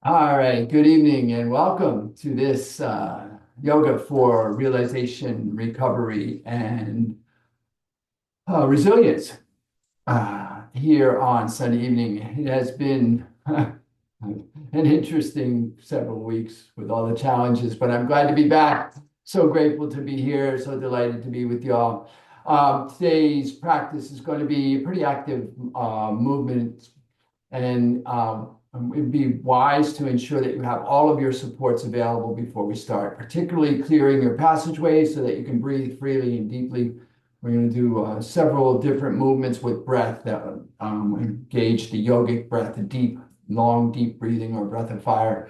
All right, good evening and welcome to this yoga for realization, recovery, and resilience here on Sunday evening. It has been an interesting several weeks with all the challenges, but I'm glad to be back. So grateful to be here, so delighted to be with y'all. Today's practice is going to be a pretty active movement and it'd be wise to ensure that you have all of your supports available before we start, particularly clearing your passageways so that you can breathe freely and deeply. We're going to do several different movements with breath that engage the yogic breath, a deep, long, deep breathing or breath of fire.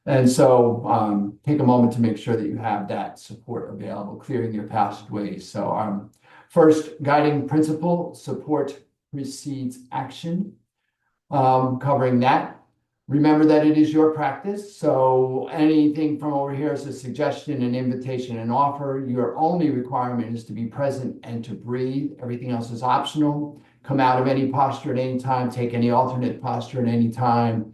And so take a moment to make sure that you have that support available, clearing your passageways. So first guiding principle, support precedes action. Covering that. Remember that it is your practice, so anything from over here is a suggestion, an invitation, an offer. Your only requirement is to be present and to breathe. Everything else is optional. Come out of any posture at any time, take any alternate posture at any time.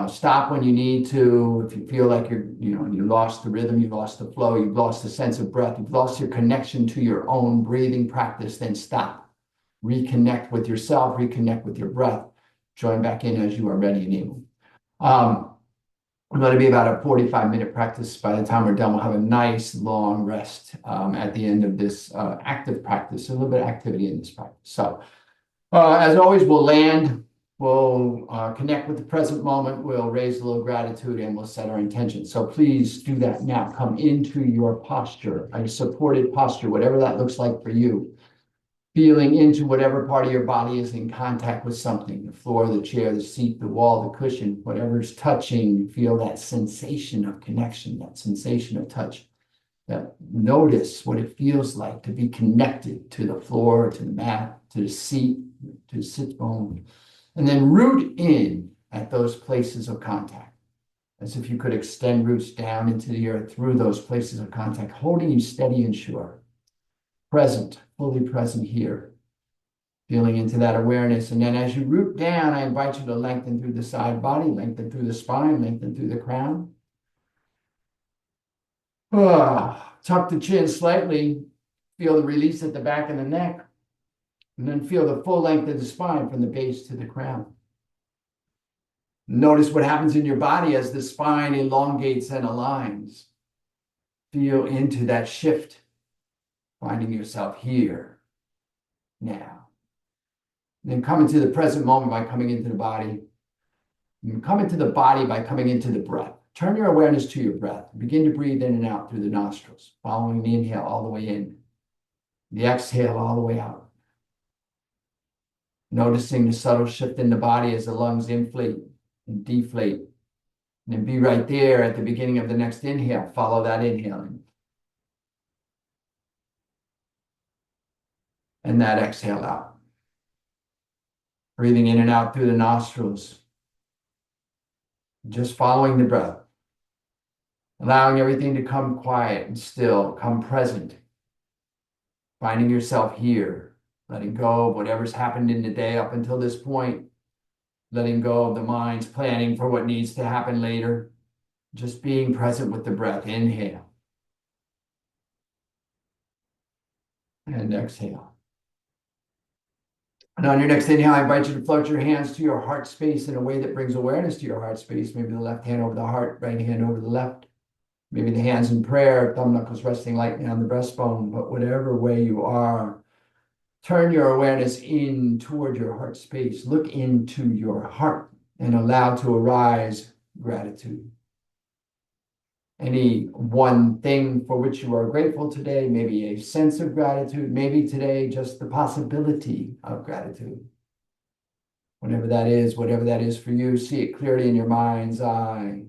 Stop when you need to. If you feel like you lost the rhythm, you lost the flow, you've lost the sense of breath, you've lost your connection to your own breathing practice, then stop. Reconnect with yourself, reconnect with your breath. Join back in as you are ready and able. We're going to be about a 45-minute practice. By the time we're done, we'll have a nice long rest at the end of this active practice, a little bit of activity in this practice. So as always, we'll land, we'll connect with the present moment, we'll raise a little gratitude, and we'll set our intention. So please do that now. Come into your posture, a supported posture, whatever that looks like for you. Feeling into whatever part of your body is in contact with something, the floor, the chair, the seat, the wall, the cushion, whatever's touching, feel that sensation of connection, that sensation of touch. That notice what it feels like to be connected to the floor, to the mat, to the seat, to the sit bone. And then root in at those places of contact, as if you could extend roots down into the earth through those places of contact, holding you steady and sure. Present, fully present here, feeling into that awareness. And then as you root down, I invite you to lengthen through the side body, lengthen through the spine, lengthen through the crown. Tuck the chin slightly, feel the release at the back of the neck, and then feel the full length of the spine from the base to the crown. Notice what happens in your body as the spine elongates and aligns. Feel into that shift. Finding yourself here, now. Then come into the present moment by coming into the body. And come into the body by coming into the breath. Turn your awareness to your breath. Begin to breathe in and out through the nostrils, following the inhale all the way in, the exhale all the way out. Noticing the subtle shift in the body as the lungs inflate and deflate. And then be right there at the beginning of the next inhale. Follow that inhaling. And that exhale out. Breathing in and out through the nostrils. Just following the breath. Allowing everything to come quiet and still, come present. Finding yourself here. Letting go of whatever's happened in the day up until this point. Letting go of the mind's planning for what needs to happen later. Just being present with the breath. Inhale. And exhale. And on your next inhale, I invite you to float your hands to your heart space in a way that brings awareness to your heart space. Maybe the left hand over the heart, right hand over the left. Maybe the hands in prayer, thumb knuckles resting lightly on the breastbone. But whatever way you are, turn your awareness in toward your heart space. Look into your heart and allow to arise gratitude. Any one thing for which you are grateful today, maybe a sense of gratitude, maybe today just the possibility of gratitude. Whatever that is for you, see it clearly in your mind's eye.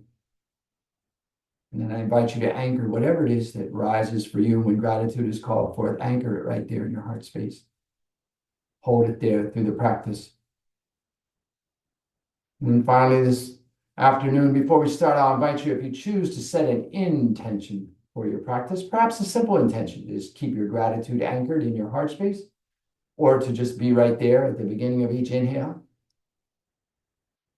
And then I invite you to anchor whatever it is that rises for you when gratitude is called forth. Anchor it right there in your heart space. Hold it there through the practice. And then finally, this afternoon, before we start, I'll invite you, if you choose, to set an intention for your practice. Perhaps a simple intention is keep your gratitude anchored in your heart space, or to just be right there at the beginning of each inhale.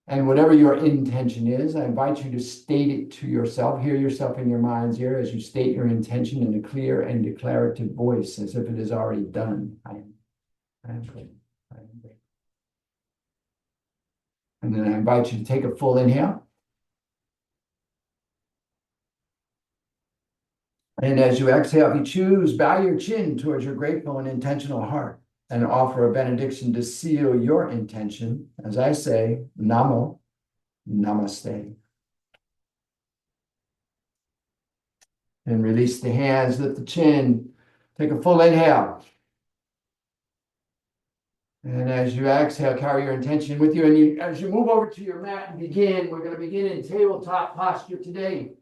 And whatever your intention is, I invite you to state it to yourself. Hear yourself in your mind's ear as you state your intention in a clear and declarative voice, as if it is already done. I am great. I am great. And then I invite you to take a full inhale. And as you exhale, if you choose, bow your chin towards your grateful and intentional heart and offer a benediction to seal your intention. As I say, Namo, Namaste. And release the hands, lift the chin, take a full inhale. And as you exhale, carry your intention with you. And as you move over to your mat and begin, we're going to begin in tabletop posture today.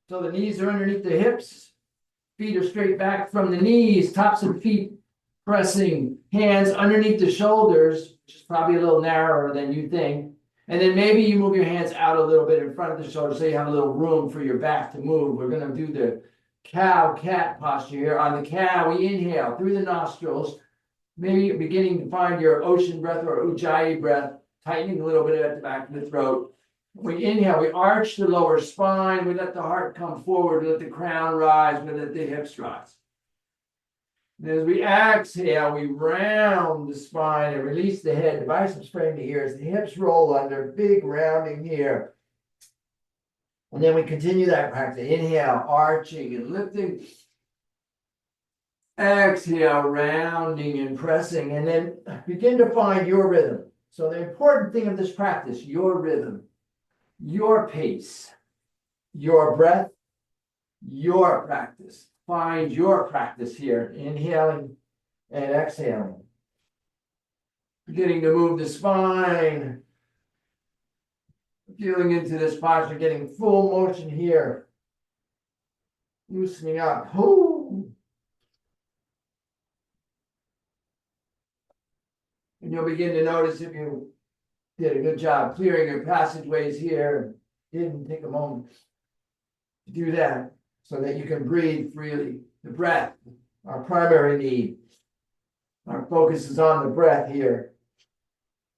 So the knees are underneath the hips, feet are straight back from the knees, tops of feet pressing, hands underneath the shoulders, which is probably a little narrower than you think. And then maybe you move your hands out a little bit in front of the shoulders so you have a little room for your back to move. We're going to do the cow-cat posture here. On the cow, we inhale through the nostrils, maybe beginning to find your ocean breath or ujjayi breath, tightening a little bit at the back of the throat. We inhale, we arch the lower spine, we let the heart come forward, we let the crown rise, we let the hips rise. And as we exhale, we round the spine and release the head, the biceps frame the ears, the hips roll under, big rounding here. And then we continue that practice. Inhale, arching and lifting. Exhale, rounding and pressing, and then begin to find your rhythm. So the important thing of this practice, your rhythm, your pace, your breath, your practice. Find your practice here, inhaling and exhaling. Beginning to move the spine, feeling into this posture, getting full motion here. Loosening up. Ooh. And you'll begin to notice if you did a good job clearing your passageways here. Didn't take a moment to do that so that you can breathe freely. The breath, our primary need. Our focus is on the breath here.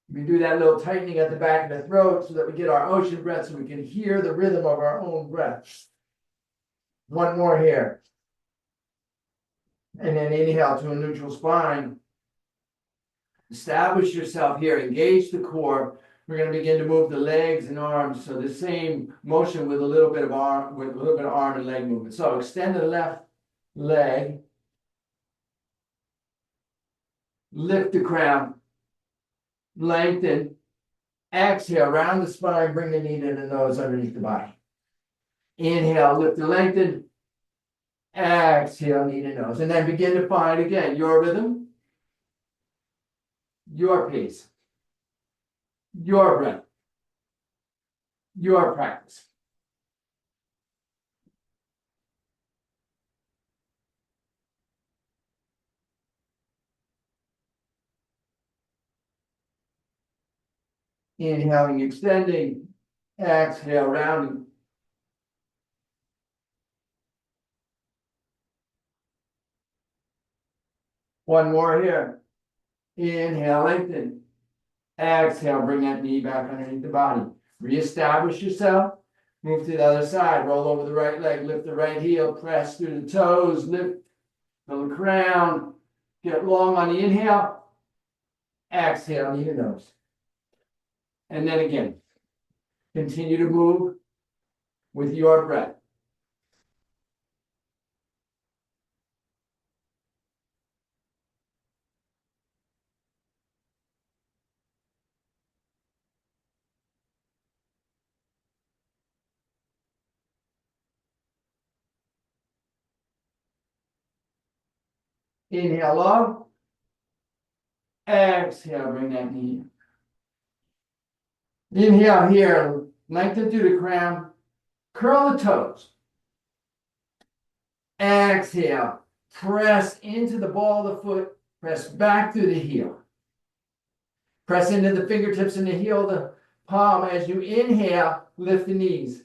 We do that little tightening at the back of the throat so that we get our ocean breath so we can hear the rhythm of our own breath. One more here. And then inhale to a neutral spine. Establish yourself here, engage the core. We're going to begin to move the legs and arms. So the same motion with a little bit of arm, and leg movement. So extend the left leg. Lift the crown. Lengthen. Exhale, round the spine, bring the knee to the nose underneath the body. Inhale, lift and lengthen. Exhale, knee to nose. And then begin to find again your rhythm. Your pace, your breath, your practice. Inhaling, extending, exhale, rounding. One more here. Inhale, lengthen. Exhale, bring that knee back underneath the body. Reestablish yourself. Move to the other side. Roll over the right leg. Lift the right heel. Press through the toes. Lift the crown. Get long on the inhale. Exhale, knee to nose. And then again, continue to move with your breath. Inhale long. Exhale, bring that knee. Inhale here, lengthen through the crown. Curl the toes. Exhale, press into the ball of the foot. Press back through the heel. Press into the fingertips and the heel of the palm. As you inhale, lift the knees.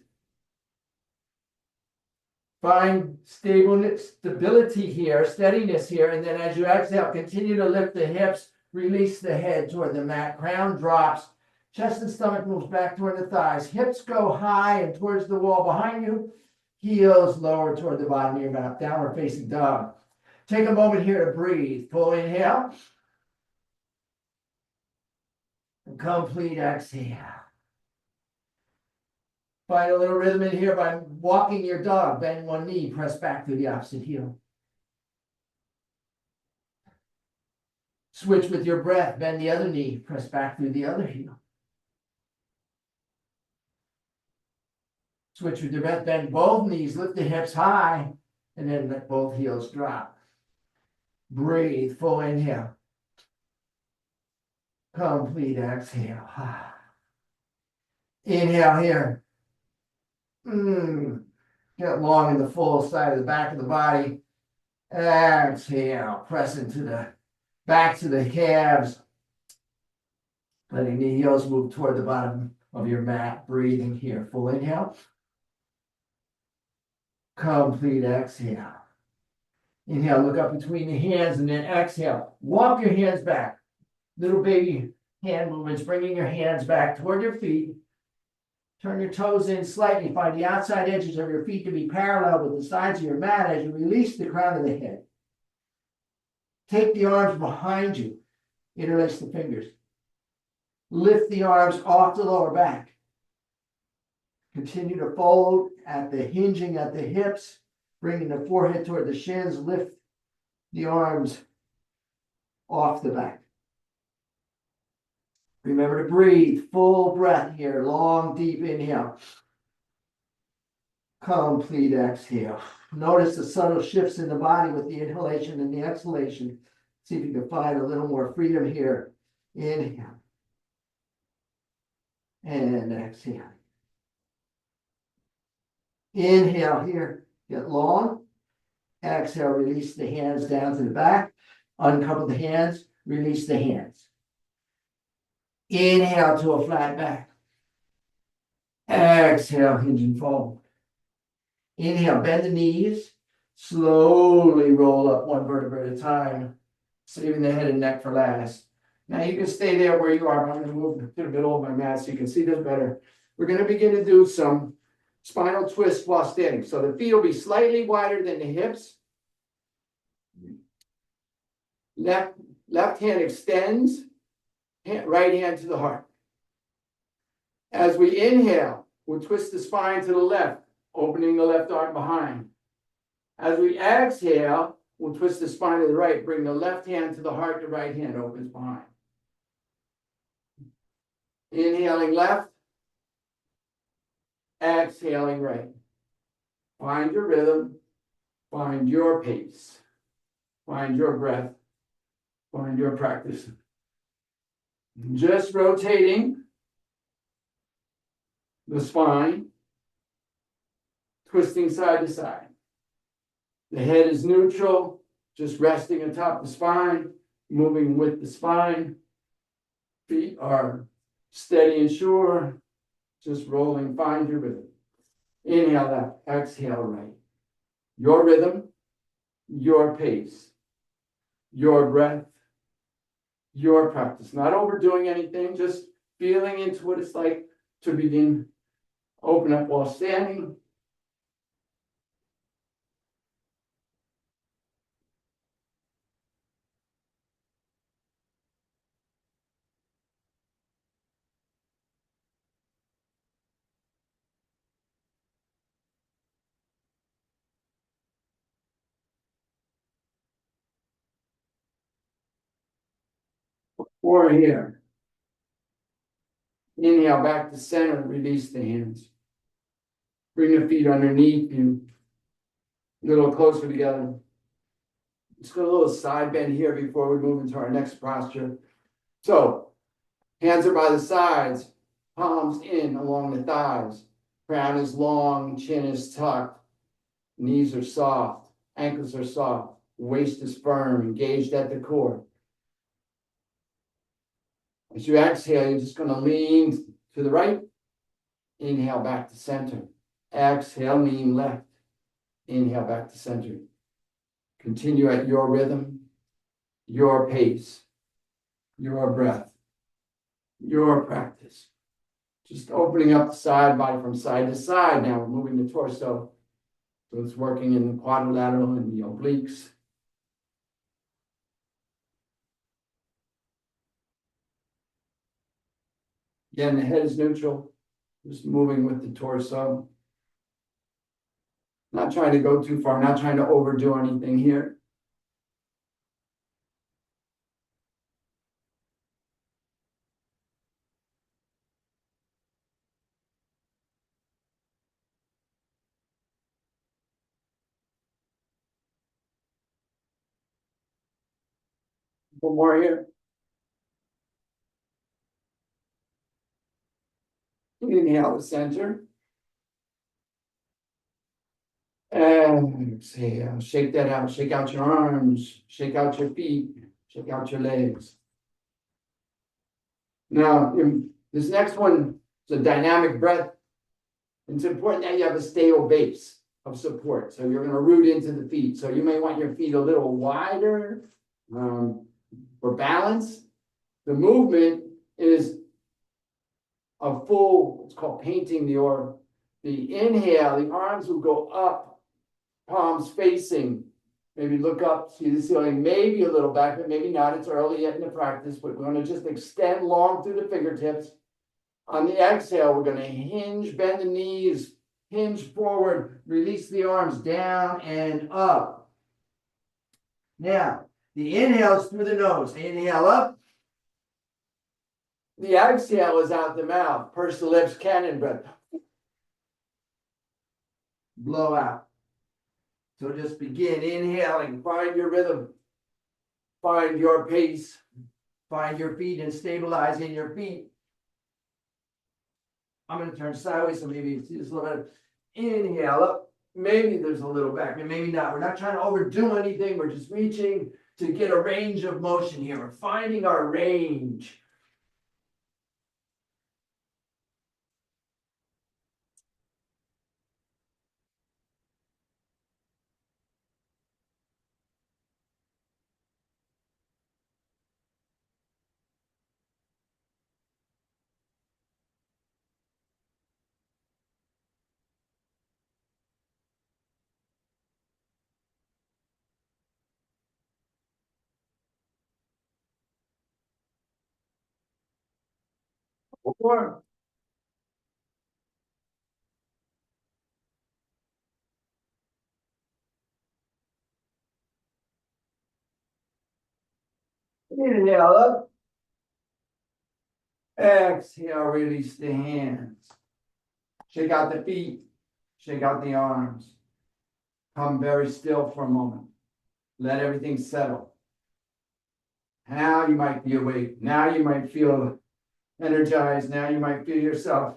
Find stability here, steadiness here, and then as you exhale, continue to lift the hips, Release the head toward the mat. Crown drops. Chest and stomach moves back toward the thighs. Hips go high and towards the wall behind you. Heels lower toward the bottom of your mat. Downward facing dog. Take a moment here to breathe. Full inhale. And complete exhale. Find a little rhythm in here by walking your dog. Bend one knee, press back through the opposite heel. Switch with your breath. Bend the other knee, press back through the other heel. Switch with your breath. Bend both knees, lift the hips high, and then let both heels drop. Breathe. Full inhale. Complete exhale. Inhale here. Get long in the full side of the back of the body. Exhale. Press into the back to the calves. Letting the heels move toward the bottom of your mat. Breathing here. Full inhale. Complete exhale. Inhale. Look up between the hands and then exhale. Walk your hands back. Little baby hand movements. Bringing your hands back toward your feet. Turn your toes in slightly. Find the outside edges of your feet to be parallel with the sides of your mat as you release the crown of the head. Take the arms behind you. Interlace the fingers. Lift the arms off the lower back. Continue to fold at the hinging at the hips, bringing the forehead toward the shins. Lift the arms off the back. Remember to breathe. Full breath here. Long, deep inhale. Complete exhale. Notice the subtle shifts in the body with the inhalation and the exhalation. See if you can find a little more freedom here. Inhale. And exhale. Inhale here. Get long. Exhale. Release the hands down to the back. Uncouple the hands. Release the hands. Inhale to a flat back. Exhale, hinge and fold. Inhale, bend the knees. Slowly roll up one vertebra at a time, saving the head and neck for last. Now you can stay there where you are. I'm going to move to the middle of my mat so you can see this better. We're going to begin to do some spinal twists while standing. So the feet will be slightly wider than the hips. Left hand extends. Right hand to the heart. As we inhale, we'll twist the spine to the left, opening the left arm behind. As we exhale, we'll twist the spine to the right, bring the left hand to the heart, the right hand opens behind. Inhaling left, exhaling right. Find your rhythm, find your pace, find your breath, find your practice. Just rotating the spine, twisting side to side. The head is neutral, just resting atop the spine, moving with the spine. Feet are steady and sure, just rolling. Find your rhythm. Inhale left, exhale right. Your rhythm, your pace, your breath, your practice. Not overdoing anything, just feeling into what it's like to begin. Open up while standing. Or here. Inhale back to center, release the hands. Bring the feet underneath you, a little closer together. Just got a little side bend here before we move into our next posture. So, hands are by the sides, palms in along the thighs. Crown is long, chin is tucked, knees are soft, ankles are soft, waist is firm, engaged at the core. As you exhale, you're just going to lean to the right. Inhale back to center. Exhale, lean left. Inhale back to center. Continue at your rhythm, your pace, your breath, your practice. Just opening up the side body from side to side. Now we're moving the torso. So it's working in the quadrilateral and the obliques. Again, the head is neutral, just moving with the torso. Not trying to go too far, not trying to overdo anything here. One more here. Inhale to center. And exhale, shake that out. Shake out your arms, shake out your feet, shake out your legs. Now, this next one is a dynamic breath. It's important that you have a stable base of support. So you're going to root into the feet. So you may want your feet a little wider for balance. The movement is a full, it's called painting the orb. The inhale, the arms will go up, palms facing. Maybe look up, see the ceiling, maybe a little back, but maybe not. It's early yet in the practice, but we're going to just extend long through the fingertips. On the exhale, we're going to hinge, bend the knees, hinge forward, release the arms down and up. Now, the inhale is through the nose. Inhale up. The exhale is out the mouth. Purse the lips, cannon breath. Blow out. So just begin inhaling. Find your rhythm. Find your pace. Find your feet and stabilize in your feet. I'm going to turn sideways, so maybe you see this a little bit. Inhale up. Maybe there's a little back, and maybe not. We're not trying to overdo anything. We're just reaching to get a range of motion here. We're finding our range. Four. Inhale up. Exhale, release the hands. Shake out the feet. Shake out the arms. Come very still for a moment. Let everything settle. Now you might be awake. Now you might feel energized. Now you might feel yourself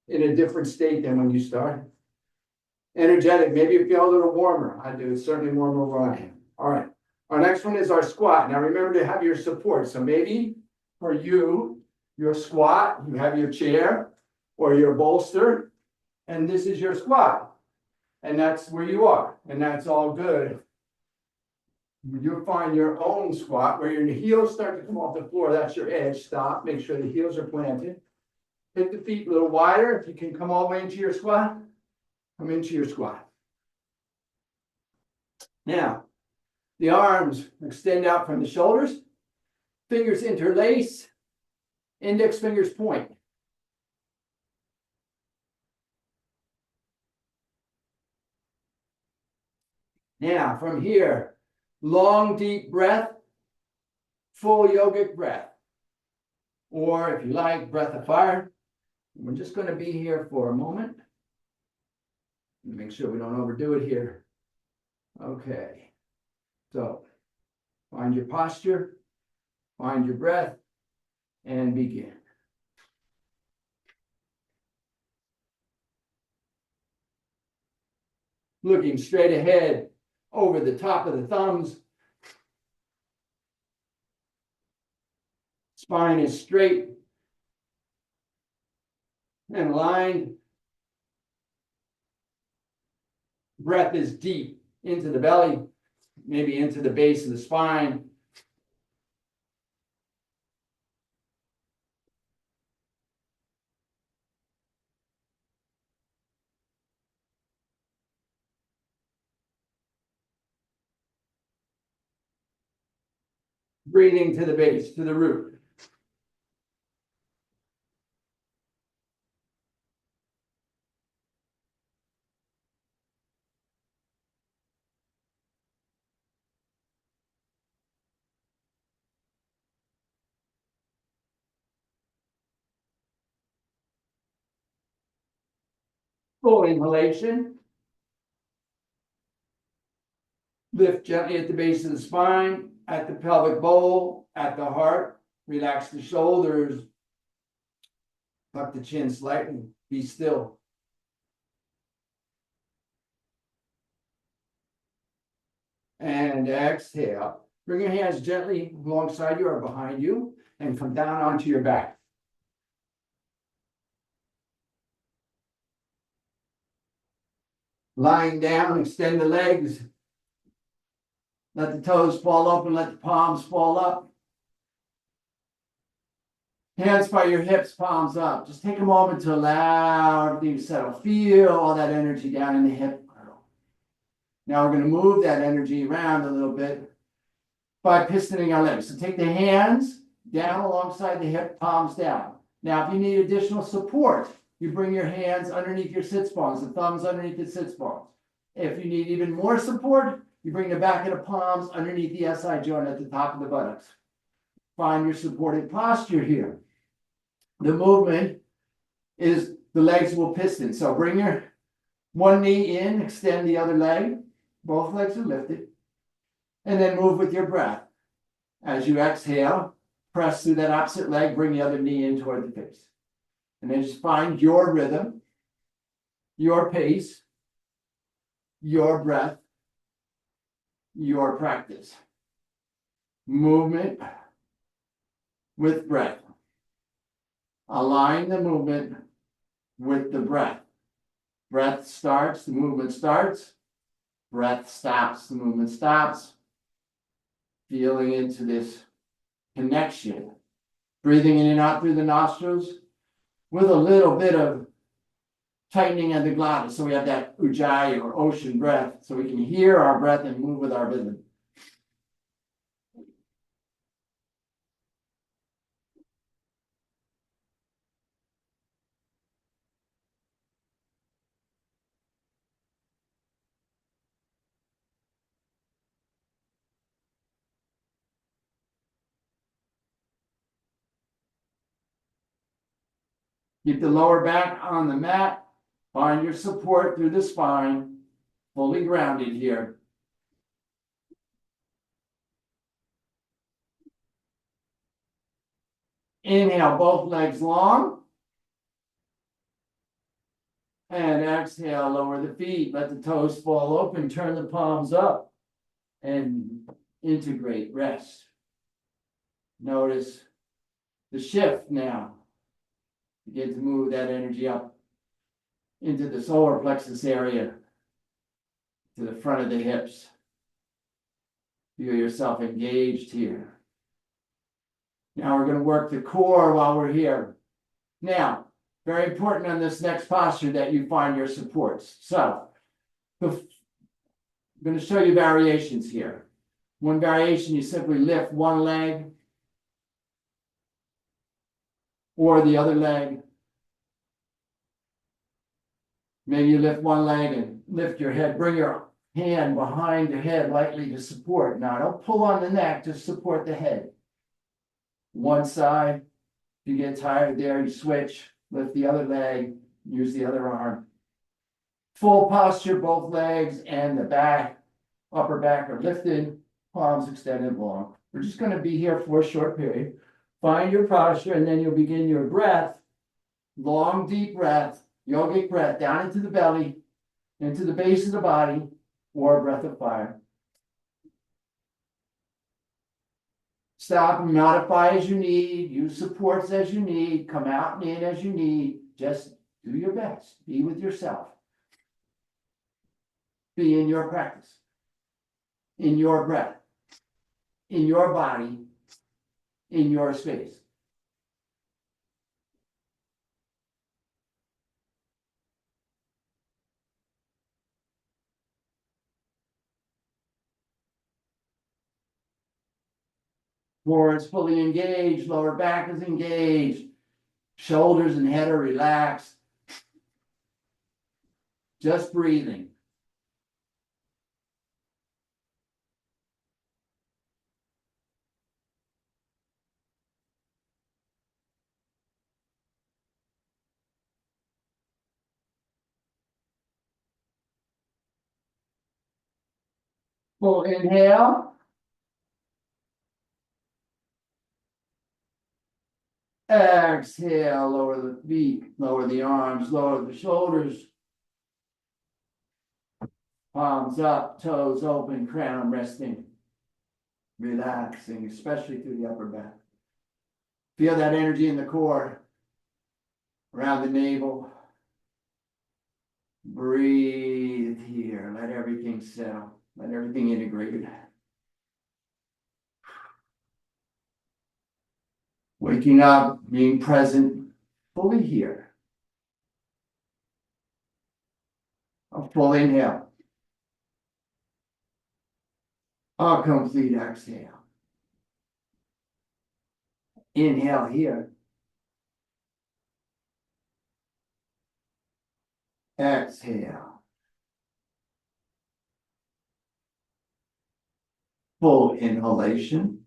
in a different state than when you started. Energetic. Maybe you feel a little warmer. I do. It's certainly warmer where I am. All right. Our next one is our squat. Now remember to have your support. So maybe for you, your squat, you have your chair or your bolster, and this is your squat. And that's where you are. And that's all good. You'll find your own squat where your heels start to come off the floor. That's your edge. Stop. Make sure the heels are planted. Hit the feet a little wider. If you can come all the way into your squat, come into your squat. Now, the arms extend out from the shoulders. Fingers interlace. Index fingers point. Now, from here, long, deep breath, full yogic breath. Or if you like, breath of fire. We're just going to be here for a moment. Make sure we don't overdo it here. Okay. So, find your posture, find your breath, and begin. Looking straight ahead over the top of the thumbs. Spine is straight and aligned. Breath is deep into the belly, maybe into the base of the spine. Breathing to the base, to the root. Full inhalation. Lift gently at the base of the spine, at the pelvic bowl, at the heart. Relax the shoulders. Tuck the chin slightly. Be still. And exhale. Bring your hands gently alongside you or behind you and come down onto your back. Lying down, extend the legs. Let the toes fall open, let the palms fall up. Hands by your hips, palms up. Just take a moment to allow everything to settle. Feel all that energy down in the hip girdle. Now we're going to move that energy around a little bit by pistoning our legs. So take the hands down alongside the hip, palms down. Now, if you need additional support, you bring your hands underneath your sits bones, the thumbs underneath the sits bones. If you need even more support, you bring the back of the palms underneath the SI joint at the top of the buttocks. Find your supported posture here. The movement is the legs will piston. So bring your one knee in, extend the other leg. Both legs are lifted. And then move with your breath. As you exhale, press through that opposite leg, bring the other knee in toward the face. And then just find your rhythm, your pace, your breath, your practice. Movement with breath. Align the movement with the breath. Breath starts, the movement starts. Breath stops, the movement stops. Feeling into this connection. Breathing in and out through the nostrils with a little bit of tightening of the glottis. So we have that ujjayi or ocean breath. So we can hear our breath and move with our rhythm. Keep the lower back on the mat. Find your support through the spine. Fully grounded here. Inhale, both legs long. And exhale, lower the feet. Let the toes fall open. Turn the palms up. And integrate, rest. Notice the shift now. Begin to move that energy up into the solar plexus area, to the front of the hips. Feel yourself engaged here. Now we're going to work the core while we're here. Now, very important on this next posture that you find your supports. So, I'm going to show you variations here. One variation, you simply lift one leg or the other leg. Maybe you lift one leg and lift your head. Bring your hand behind the head lightly to support. Now, don't pull on the neck, just support the head. One side, if you get tired there, you switch, lift the other leg, use the other arm. Full posture, both legs and the back, upper back are lifted, palms extended long. We're just going to be here for a short period. Find your posture, and then you'll begin your breath. Long, deep breath, yogic breath, down into the belly, into the base of the body, or a breath of fire. Stop and modify as you need. Use supports as you need. Come out and in as you need. Just do your best. Be with yourself. Be in your practice, in your breath, in your body, in your space. Core is fully engaged, lower back is engaged, shoulders and head are relaxed. Just breathing. Full inhale. Exhale, lower the feet, lower the arms, lower the shoulders. Palms up, toes open, crown resting. Relaxing, especially through the upper back. Feel that energy in the core, around the navel. Breathe here. Let everything settle. Let everything integrate. Waking up, being present, fully here. A full inhale. A complete exhale. Inhale here. Exhale. Full inhalation.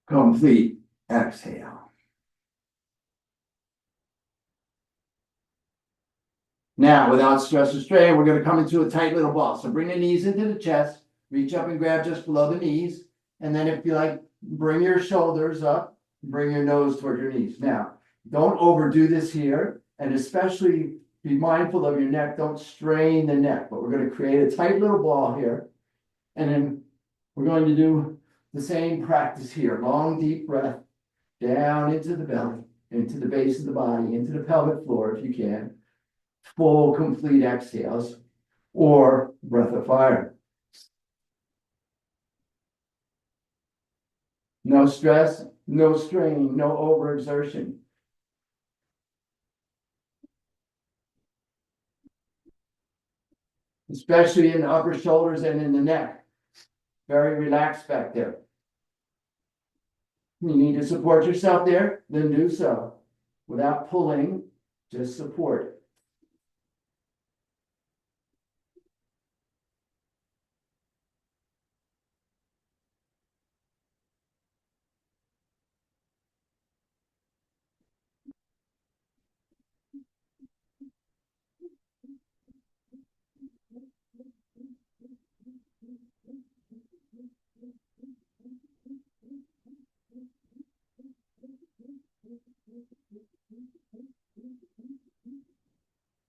Complete exhale. Now, without stress or strain, we're going to come into a tight little ball. So bring the knees into the chest, reach up and grab just below the knees. And then if you like, bring your shoulders up, bring your nose toward your knees. Now, don't overdo this here. And especially be mindful of your neck. Don't strain the neck, but we're going to create a tight little ball here. And then we're going to do the same practice here. Long, deep breath down into the belly, into the base of the body, into the pelvic floor if you can. Full, complete exhales or breath of fire. No stress, no strain, no overexertion. Especially in the upper shoulders and in the neck. Very relaxed back there. You need to support yourself there, then do so. Without pulling, just support.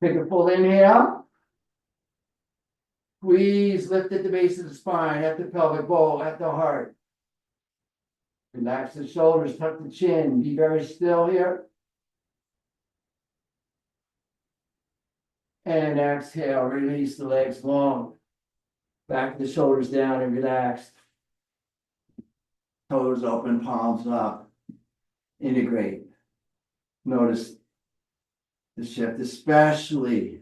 Take a full inhale. Squeeze, lift at the base of the spine, at the pelvic bowl, at the heart. Relax the shoulders, tuck the chin. Be very still here. And exhale, release the legs long. Back the shoulders down and relaxed. Toes open, palms up. Integrate. Notice the shift, especially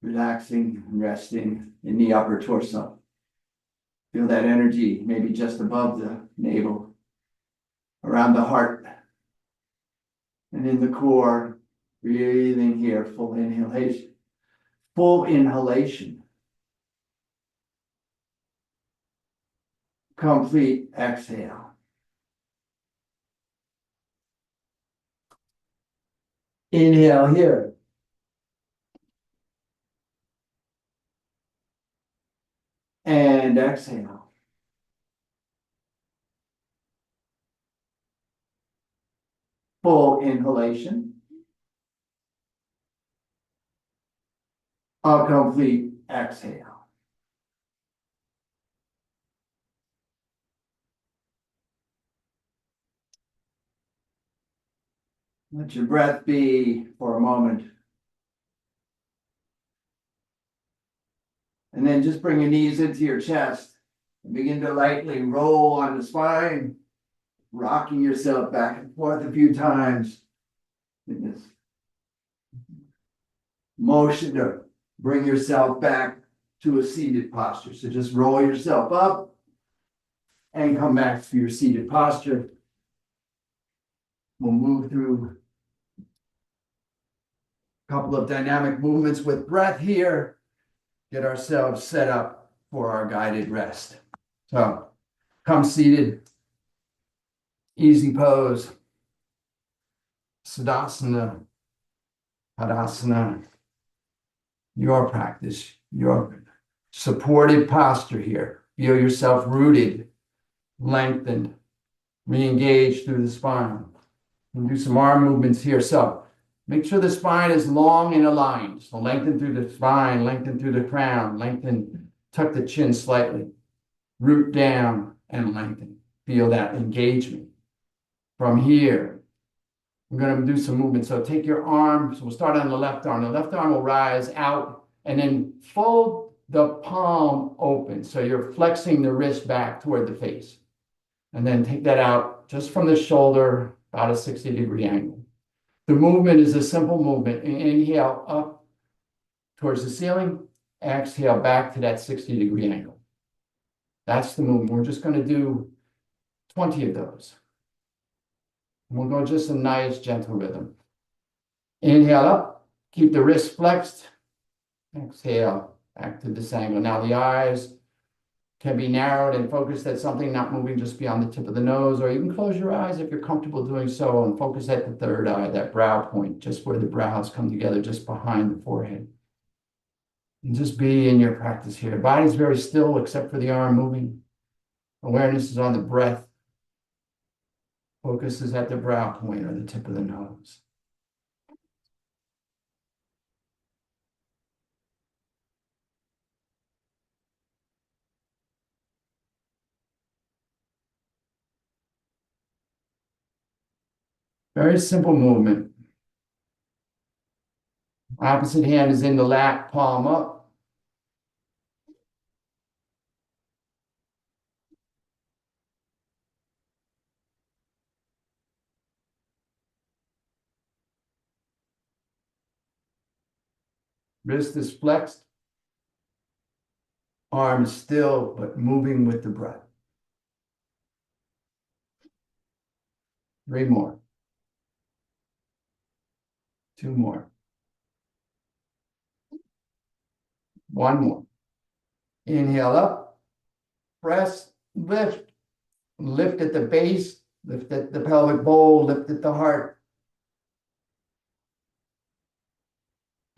relaxing and resting in the upper torso. Feel that energy, maybe just above the navel, around the heart, and in the core. Breathing here, full inhalation. Full inhalation. Complete exhale. Inhale here. And exhale. Full inhalation. A complete exhale. Let your breath be for a moment. And then just bring your knees into your chest and begin to lightly roll on the spine, rocking yourself back and forth a few times in this motion to bring yourself back to a seated posture. So just roll yourself up and come back to your seated posture. We'll move through a couple of dynamic movements with breath here. Get ourselves set up for our guided rest. So come seated, easy pose, Siddhasana, Padasana, your practice, your supported posture here. Feel yourself rooted, lengthened, re-engaged through the spine. We'll do some arm movements here. So make sure the spine is long and aligned. So lengthen through the spine, lengthen through the crown, lengthen, tuck the chin slightly, root down and lengthen. Feel that engagement. From here, we're going to do some movement. So take your arm. So we'll start on the left arm. The left arm will rise out and then fold the palm open. So you're flexing the wrist back toward the face. And then take that out just from the shoulder, about a 60-degree angle. The movement is a simple movement. Inhale up towards the ceiling. Exhale back to that 60-degree angle. That's the movement. We're just going to do 20 of those. We'll go just a nice, gentle rhythm. Inhale up. Keep the wrist flexed. Exhale back to this angle. Now the eyes can be narrowed and focused at something, not moving just beyond the tip of the nose, or you can close your eyes if you're comfortable doing so and focus at the third eye, that brow point, just where the brows come together, just behind the forehead. And just be in your practice here. Body's very still except for the arm moving. Awareness is on the breath. Focus is at the brow point or the tip of the nose. Very simple movement. Opposite hand is in the lap, palm up. Wrist is flexed. Arm still, but moving with the breath. 3 more. 2 more. 1 more. Inhale up, press, lift. Lift at the base, lift at the pelvic bowl, lift at the heart.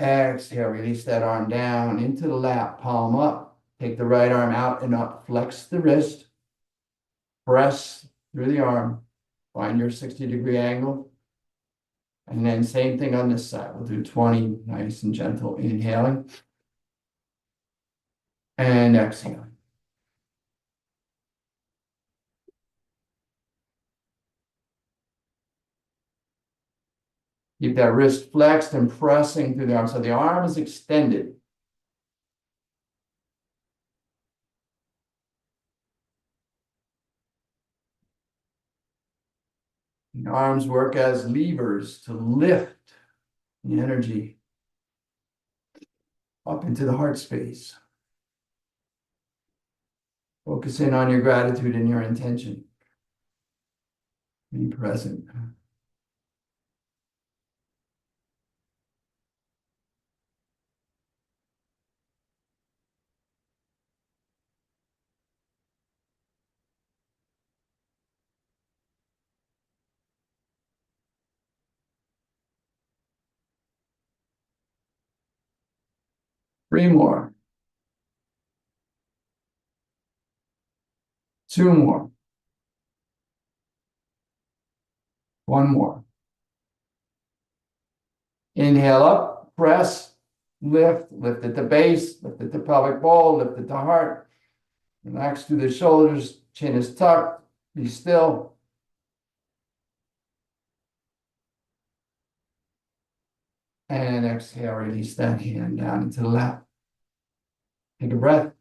Exhale, release that arm down into the lap, palm up. Take the right arm out and up, flex the wrist. Press through the arm, find your 60-degree angle. And then same thing on this side. We'll do 20, nice and gentle, inhaling. And exhaling. Keep that wrist flexed and pressing through the arm. So the arm is extended. The arms work as levers to lift the energy up into the heart space. Focus in on your gratitude and your intention. Be present. 3 more. 2 more. 1 more. Inhale up, press, lift, lift at the base, lift at the pelvic bowl, lift at the heart. Relax through the shoulders, chin is tucked, be still. And exhale, release that hand down into the lap. Take a breath.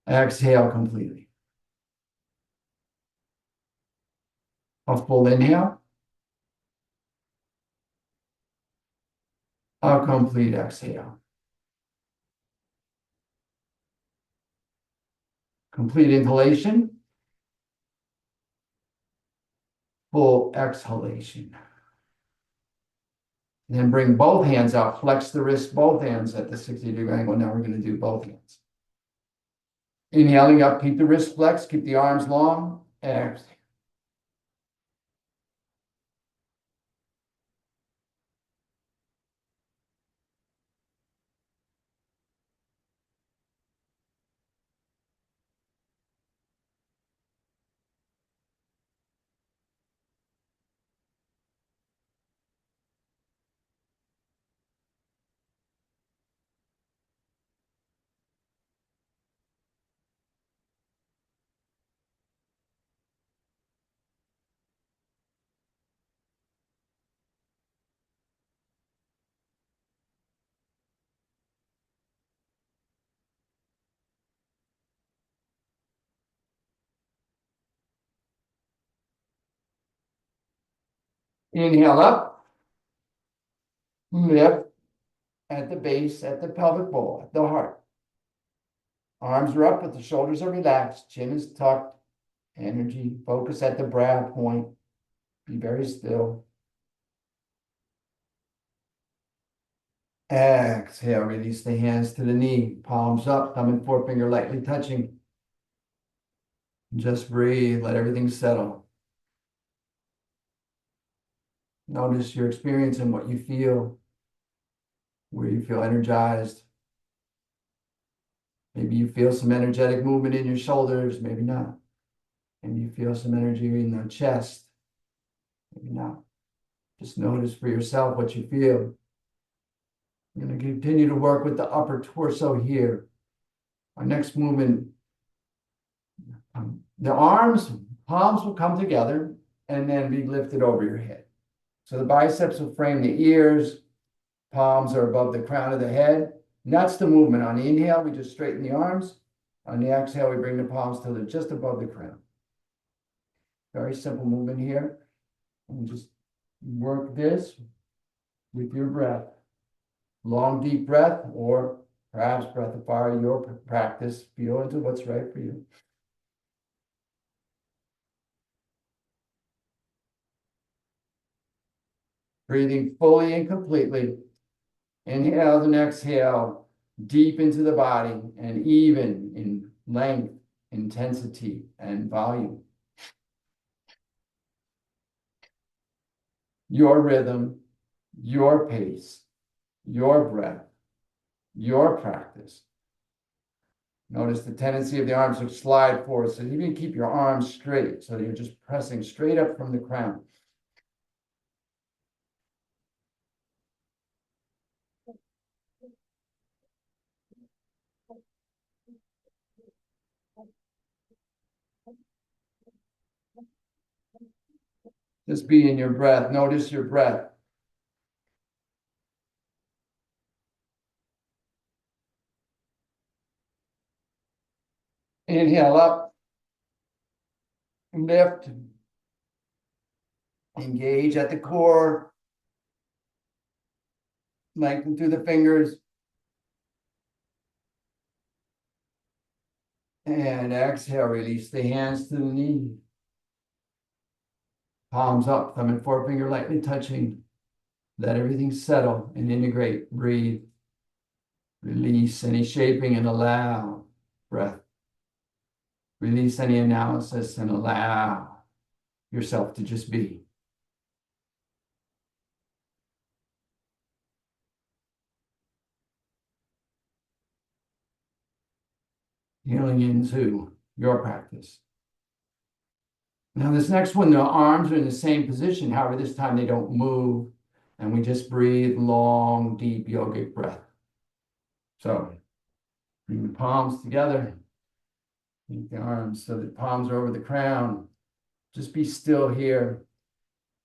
Exhale completely. A full inhale. A complete exhale. Complete inhalation. Full exhalation. Then bring both hands out. Flex the wrist, both hands at the 60-degree angle. Now we're going to do both hands. Inhaling up, keep the wrist flexed, keep the arms long. Exhale. Inhale up, lift at the base, at the pelvic bowl, at the heart. Arms are up, but the shoulders are relaxed. Chin is tucked. Energy, focus at the brow point. Be very still. Exhale, release the hands to the knee. Palms up, thumb and forefinger lightly touching. Just breathe, let everything settle. Notice your experience and what you feel, where you feel energized. Maybe you feel some energetic movement in your shoulders, maybe not. Maybe you feel some energy in the chest, maybe not. Just notice for yourself what you feel. We're going to continue to work with the upper torso here. Our next movement, the arms, palms will come together and then be lifted over your head. So the biceps will frame the ears, palms are above the crown of the head. And that's the movement. On the inhale, we just straighten the arms. On the exhale, we bring the palms till they're just above the crown. Very simple movement here. And just work this with your breath. Long, deep breath, or perhaps breath of fire, your practice. Feel into what's right for you. Breathing fully and completely. Inhale and exhale deep into the body and even in length, intensity, and volume. Your rhythm, your pace, your breath, your practice. Notice the tendency of the arms to slide forward. So even keep your arms straight. So you're just pressing straight up from the crown. Just be in your breath. Notice your breath. Inhale up, lift, engage at the core, lengthen through the fingers, and exhale, release the hands to the knee. Palms up, thumb and forefinger lightly touching. Let everything settle and integrate. Breathe. Release any shaping and allow breath. Release any analysis and allow yourself to just be. Healing into your practice. Now this next one, the arms are in the same position. However, this time they don't move. And we just breathe long, deep yogic breath. So bring the palms together. Keep the arms so the palms are over the crown. Just be still here.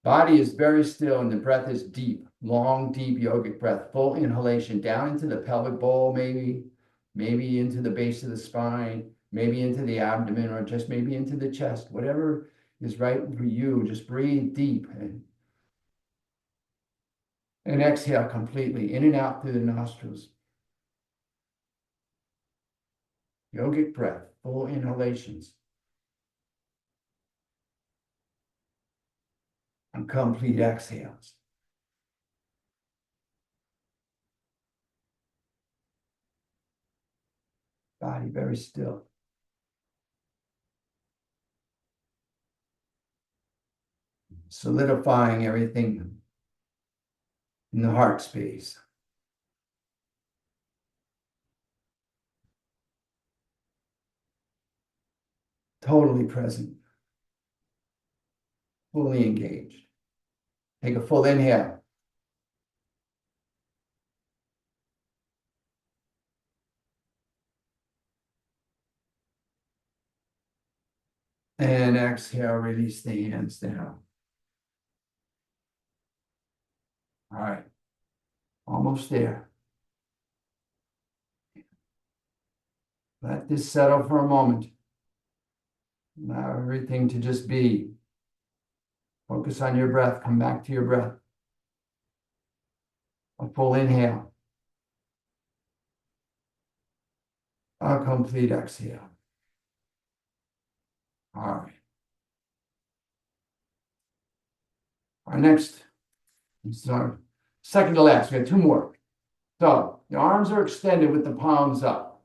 Body is very still and the breath is deep, long, deep yogic breath. Full inhalation down into the pelvic bowl, maybe into the base of the spine, maybe into the abdomen, or just maybe into the chest. Whatever is right for you, just breathe deep. And And exhale completely, in and out through the nostrils. Yogic breath, full inhalations. And complete exhales. Body very still. Solidifying everything in the heart space. Totally present. Fully engaged. Take a full inhale. And exhale, release the hands down. All right. Almost there. Let this settle for a moment. Allow everything to just be. Focus on your breath. Come back to your breath. A full inhale. A complete exhale. All right. Our next, this is our second to last. We have two more. So the arms are extended with the palms up.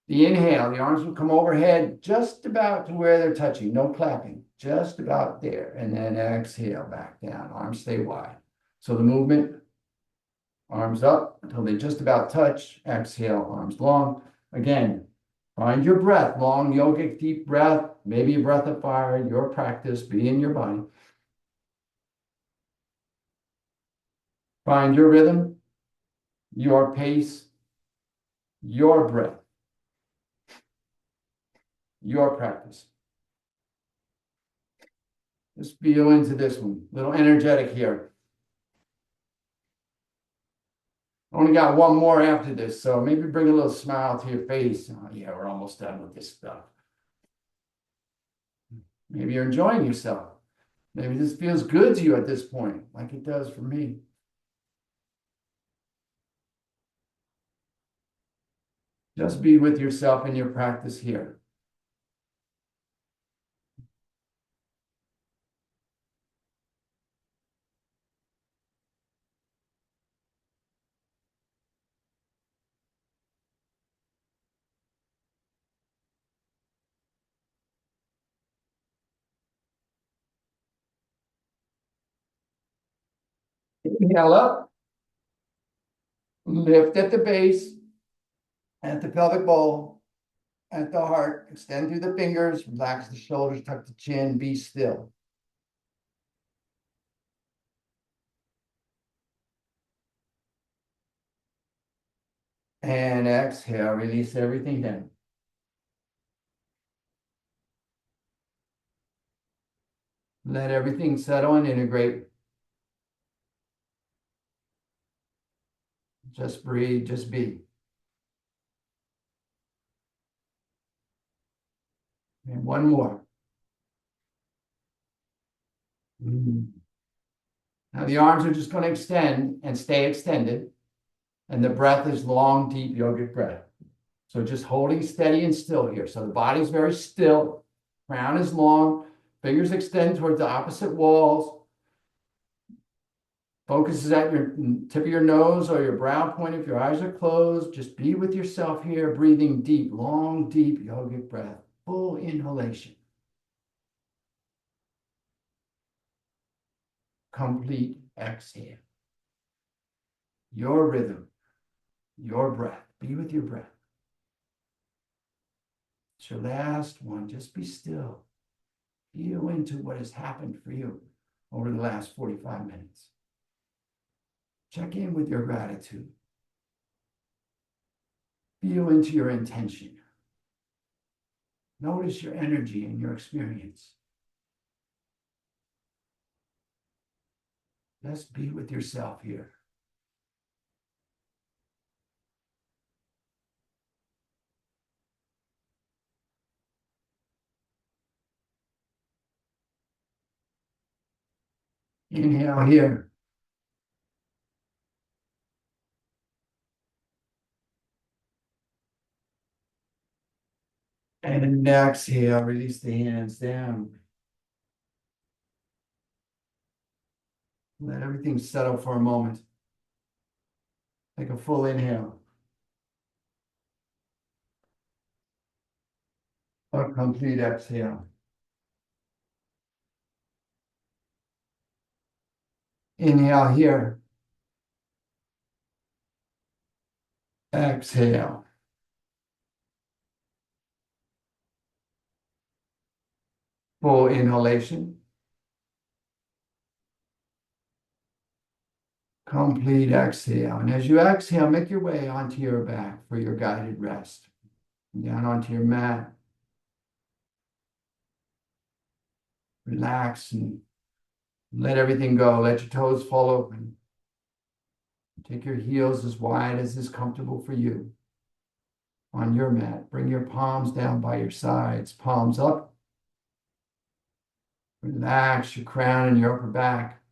The inhale, the arms will come overhead just about to where they're touching. No clapping, just about there. And then exhale back down. Arms stay wide. So the movement, arms up until they just about touch. Exhale, arms long. Again, find your breath. Long yogic deep breath. Maybe a breath of fire. Your practice. Be in your body. Find your rhythm, your pace, your breath, your practice. Just feel into this one. A little energetic here. Only got one more after this, so maybe bring a little smile to your face. Oh, yeah, we're almost done with this stuff. Maybe you're enjoying yourself. Maybe this feels good to you at this point, like it does for me. Just be with yourself in your practice here. Inhale up, lift at the base, at the pelvic bowl, at the heart. Extend through the fingers, relax the shoulders, tuck the chin, be still. And exhale, release everything down. Let everything settle and integrate. Just breathe, just be. And one more. Now the arms are just going to extend and stay extended. And the breath is long, deep yogic breath. So just holding steady and still here. So the body's very still. Crown is long. Fingers extend towards the opposite walls. Focus is at your tip of your nose or your brow point if your eyes are closed. Just be with yourself here, breathing deep, long, deep yogic breath. Full inhalation. Complete exhale. Your rhythm, your breath. Be with your breath. It's your last one. Just be still. Feel into what has happened for you over the last 45 minutes. Check in with your gratitude. Feel into your intention. Notice your energy and your experience. Just be with yourself here. Inhale here. And exhale, release the hands down. Let everything settle for a moment. Take a full inhale. A complete exhale. Inhale here. Exhale. Full inhalation. Complete exhale. And as you exhale, make your way onto your back for your guided rest. Down onto your mat. Relax and let everything go. Let your toes fall open. Take your heels as wide as is comfortable for you. On your mat, bring your palms down by your sides, palms up. Relax your crown and your upper back.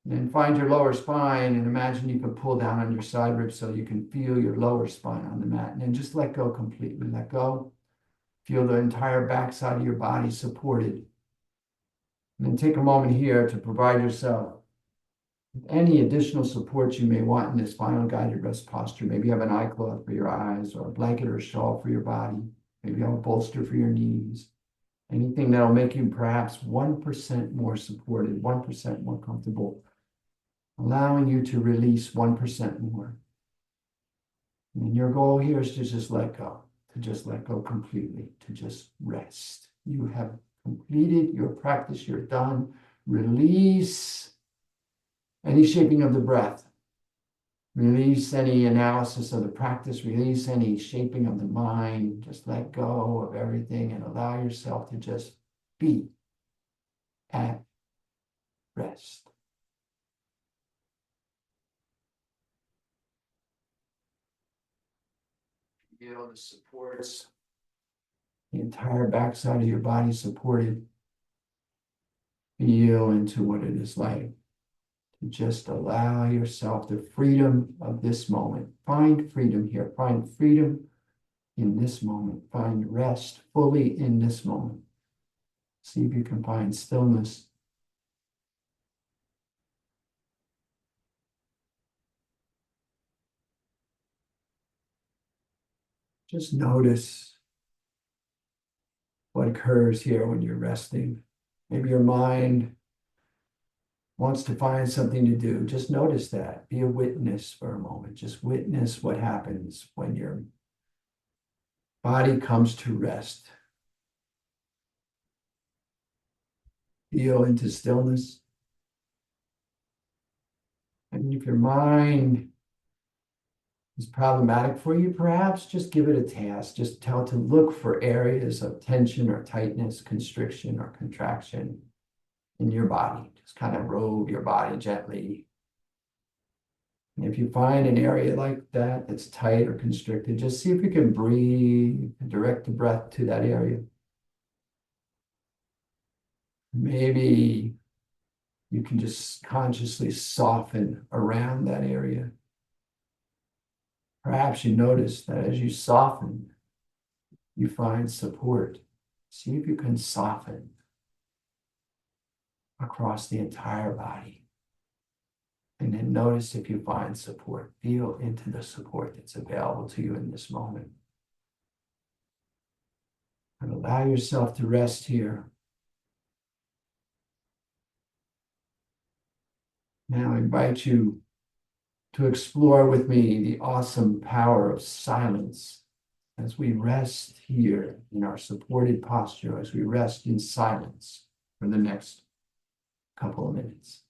And then find your lower spine and imagine you can pull down on your side ribs so you can feel your lower spine on the mat. And then just let go completely. Let go. Feel the entire backside of your body supported. And then take a moment here to provide yourself with any additional support you may want in this final guided rest posture. Maybe you have an eye cloth for your eyes or a blanket or a shawl for your body. Maybe you have a bolster for your knees. Anything that'll make you perhaps 1% more supported, 1% more comfortable, allowing you to release 1% more. And your goal here is to just let go, completely, to just rest. You have completed your practice, you're done. Release any shaping of the breath. Release any analysis of the practice. Release any shaping of the mind. Just let go of everything and allow yourself to just be at rest. Feel the supports, the entire backside of your body supported. Feel into what it is like to just allow yourself the freedom of this moment. Find freedom here. Find freedom in this moment. Find rest fully in this moment. See if you can find stillness. Just notice what occurs here when you're resting. Maybe your mind wants to find something to do. Just notice that. Be a witness for a moment. Just witness what happens when your body comes to rest. Feel into stillness. And if your mind is problematic for you, perhaps just give it a task. Just tell it to look for areas of tension or tightness, constriction or contraction in your body. Just kind of roll your body gently. And if you find an area like that that's tight or constricted, just see if you can breathe and direct the breath to that area. Maybe you can just consciously soften around that area. Perhaps you notice that as you soften, you find support. See if you can soften across the entire body. And then notice if you find support. Feel into the support that's available to you in this moment. And allow yourself to rest here. Now I invite you to explore with me the awesome power of silence as we rest here in our supported posture, as we rest in silence for the next couple of minutes.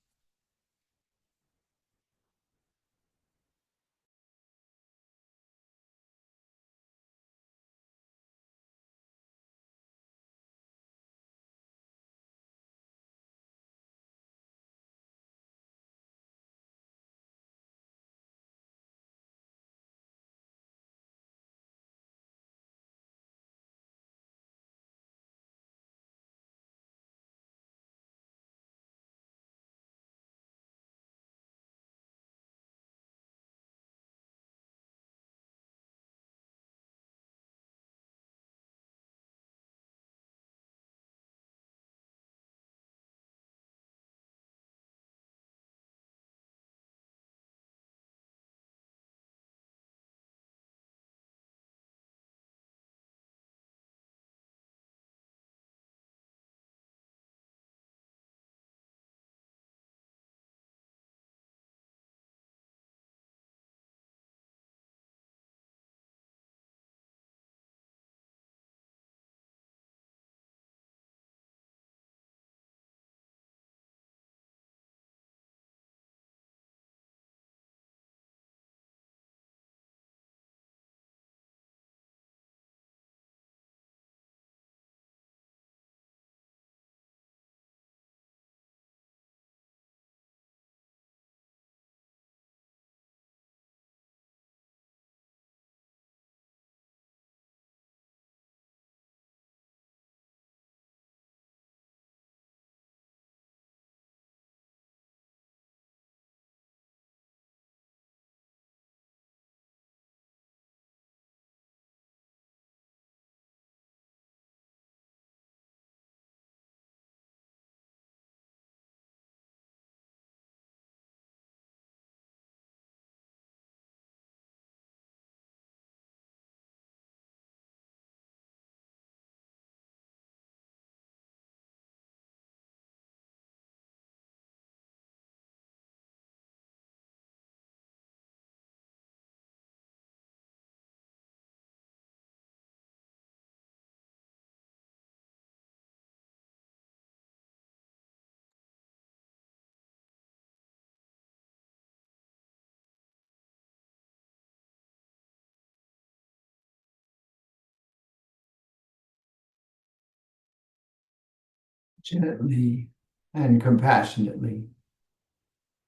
Gently and compassionately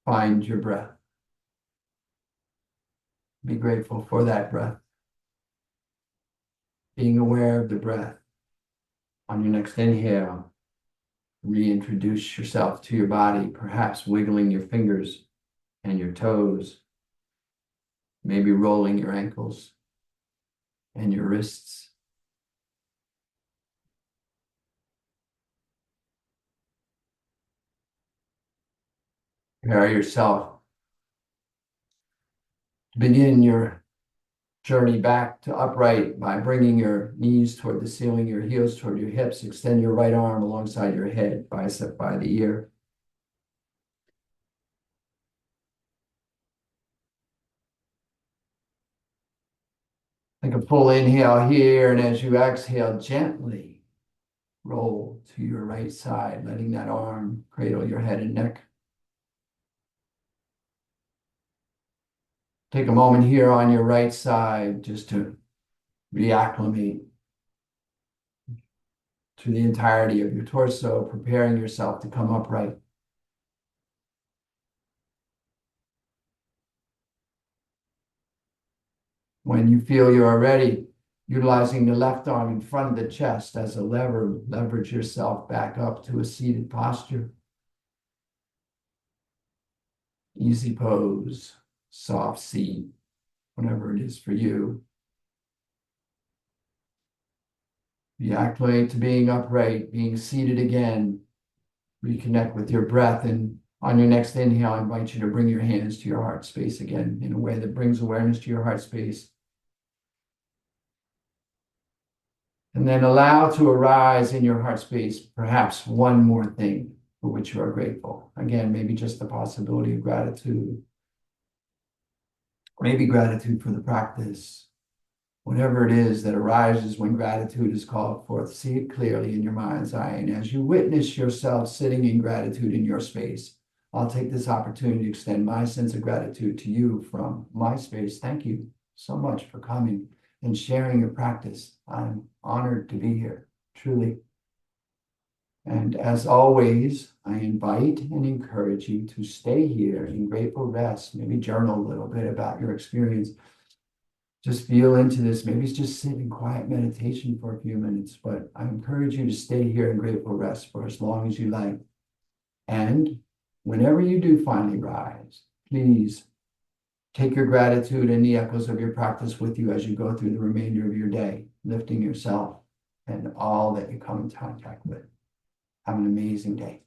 find your breath. Be grateful for that breath. Being aware of the breath. On your next inhale, reintroduce yourself to your body, perhaps wiggling your fingers and your toes, maybe rolling your ankles and your wrists. Prepare yourself to begin your journey back to upright by bringing your knees toward the ceiling, your heels toward your hips. Extend your right arm alongside your head, bicep by the ear. Take a full inhale here, and as you exhale, gently roll to your right side, letting that arm cradle your head and neck. Take a moment here on your right side just to reacclimate to the entirety of your torso, preparing yourself to come upright. When you feel you are ready, utilizing the left arm in front of the chest as a lever, leverage yourself back up to a seated posture. Easy pose, soft seat, whatever it is for you. Reacclimate to being upright, being seated again. Reconnect with your breath, and on your next inhale, I invite you to bring your hands to your heart space again in a way that brings awareness to your heart space. And then allow to arise in your heart space perhaps one more thing for which you are grateful. Again, maybe just the possibility of gratitude, maybe gratitude for the practice. Whatever it is that arises when gratitude is called forth, see it clearly in your mind's eye. And as you witness yourself sitting in gratitude in your space, I'll take this opportunity to extend my sense of gratitude to you from my space. Thank you so much for coming and sharing your practice. I'm honored to be here, truly. And as always, I invite and encourage you to stay here in grateful rest, maybe journal a little bit about your experience. Just feel into this. Maybe it's just sit in quiet meditation for a few minutes, but I encourage you to stay here in grateful rest for as long as you like. And whenever you do finally rise, please take your gratitude and the echoes of your practice with you as you go through the remainder of your day, lifting yourself and all that you come in contact with. Have an amazing day.